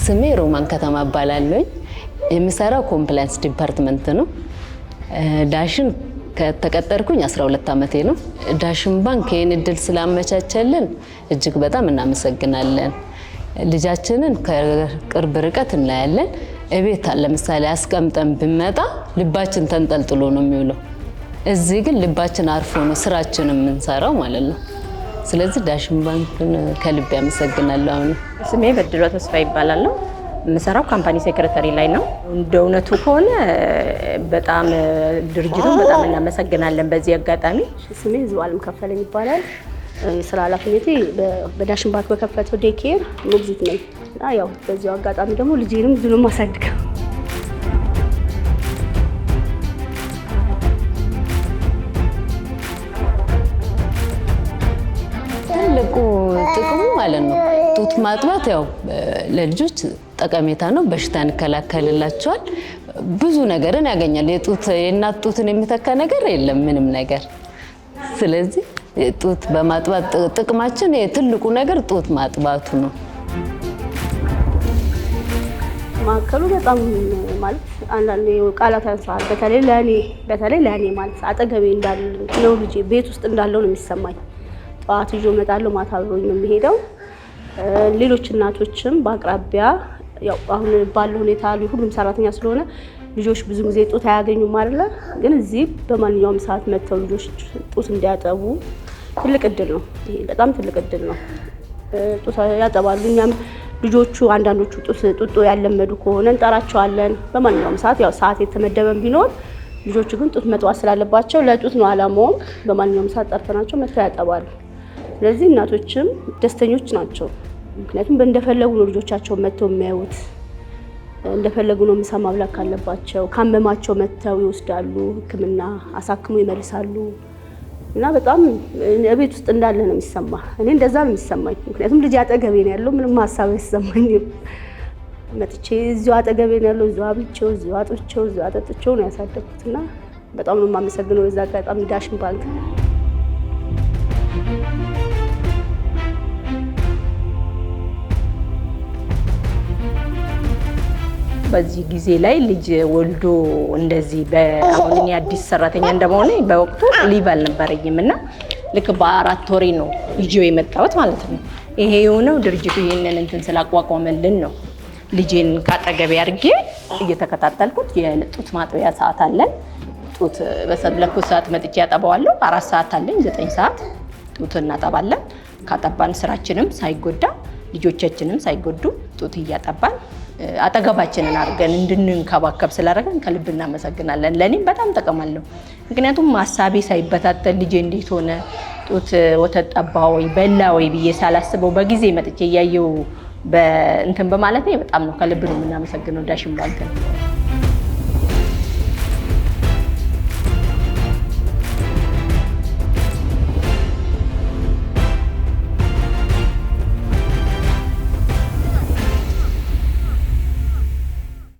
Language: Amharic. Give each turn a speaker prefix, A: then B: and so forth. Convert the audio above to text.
A: ስሜ ሮማን ከተማ እባላለሁ። የምሰራው ኮምፕላያንስ ዲፓርትመንት ነው። ዳሽን ከተቀጠርኩኝ 12 ዓመቴ ነው። ዳሽን ባንክ ይህን እድል ስላመቻቸልን እጅግ በጣም እናመሰግናለን። ልጃችንን ከቅርብ ርቀት እናያለን። እቤት ለምሳሌ አስቀምጠን ብንመጣ ልባችን ተንጠልጥሎ ነው የሚውለው። እዚህ ግን ልባችን አርፎ ነው ስራችንን የምንሰራው ማለት ነው። ስለዚህ ዳሽን ባንክን ከልብ ያመሰግናለሁ።
B: ስሜ በድሏ ተስፋ ይባላል። የምሰራው ካምፓኒ ሴክሬታሪ ላይ ነው። እንደውነቱ ከሆነ በጣም ድርጅቱን በጣም እናመሰግናለን። በዚህ አጋጣሚ
C: ስሜ ዝዋልም ከፈለኝ ይባላል። የስራ ኃላፊነቴ በዳሽን ባንክ በከፈተው ዴኬር ሞግዚት ነኝ እና ያው በዚህ አጋጣሚ ደግሞ ልጄንም ብዙ ነው ማሳድገው።
A: ትልቁ ጥቅሙ ማለት ነው ጡት ማጥባት ያው ለልጆች ጠቀሜታ ነው። በሽታን ይከላከልላቸዋል። ብዙ ነገርን ያገኛል። የእናት ጡትን የሚተካ ነገር የለም ምንም ነገር። ስለዚህ ጡት በማጥባት ጥቅማችን ትልቁ ነገር ጡት ማጥባቱ ነው።
C: ማከሉ በጣም ማለት አንዳንዴ ቃላት ያንሳል። በተለይ ለኔ ማለት አጠገቤ እንዳለ ነው ልጄ ቤት ውስጥ እንዳለው ነው የሚሰማኝ። ጠዋት ይዞ እመጣለሁ፣ ማታ አብሮኝ ነው የሚሄደው። ሌሎች እናቶችም በአቅራቢያ ያው አሁን ባለው ሁኔታ ሁሉም ሰራተኛ ስለሆነ ልጆች ብዙ ጊዜ ጡት አያገኙም አይደለ? ግን እዚህ በማንኛውም ሰዓት መጥተው ልጆች ጡት እንዲያጠቡ ትልቅ እድል ነው። ይሄ በጣም ትልቅ እድል ነው። ጡት ያጠባሉ። እኛም ልጆቹ አንዳንዶቹ ጡጦ ያለመዱ ከሆነ እንጠራቸዋለን በማንኛውም ሰዓት። ያው ሰዓት የተመደበን ቢኖር ልጆቹ ግን ጡት መጥባት ስላለባቸው ለጡት ነው አላማውም። በማንኛውም ሰዓት ጠርተናቸው መጥተው ያጠባሉ። ስለዚህ እናቶችም ደስተኞች ናቸው። ምክንያቱም እንደፈለጉ ነው ልጆቻቸው መጥተው የሚያዩት። እንደፈለጉ ነው ምሳ ማብላት ካለባቸው ካመማቸው መጥተው ይወስዳሉ። ሕክምና አሳክሞ ይመልሳሉ። እና በጣም ቤት ውስጥ እንዳለ ነው የሚሰማ። እኔ እንደዛ ነው የሚሰማኝ። ምክንያቱም ልጅ አጠገቤ ነው ያለው። ምንም ሀሳብ አይሰማኝም። መጥቼ እዚሁ አጠገቤ ነው ያለው። እዚሁ አብልቼው፣ እዚሁ አጥቼው፣ እዚሁ አጠጥቼው ነው ያሳደግኩት። እና በጣም ነው የማመሰግነው በዛ አጋጣሚ ዳሽን ባንክ።
B: በዚህ ጊዜ ላይ ልጅ ወልዶ እንደዚህ በአሁን አዲስ ሰራተኛ እንደመሆነ በወቅቱ ሊቭ አልነበረኝም እና ልክ በ4 ወሬ ነው ልጅው የመጣሁት ማለት ነው። ይሄ የሆነው ድርጅቱ ይሄንን እንትን ስላቋቋመልን ነው። ልጄን ካጠገቤ አድርጌ እየተከታተልኩት የጡት ማጥቢያ ሰዓት አለን። ጡት በሰለኩት ሰዓት መጥቼ ያጠባዋለሁ። 4 ሰዓት አለኝ፣ 9 ሰዓት ጡት እናጠባለን። ካጠባን ስራችንም ሳይጎዳ ልጆቻችንም ሳይጎዱ ጡት እያጠባን አጠገባችንን አድርገን እንድንንከባከብ ስላደረገን ከልብ እናመሰግናለን። ለኔም በጣም ጠቀማለሁ። ምክንያቱም ሀሳቤ ሳይበታተን ልጄ እንዴት ሆነ ጡት ወተት ጠባ ወይ በላ ወይ ብዬ ሳላስበው በጊዜ መጥቼ እያየው በእንትን በማለቴ በጣም ነው ከልብ ነው የምናመሰግነው ዳሽን ባንክ።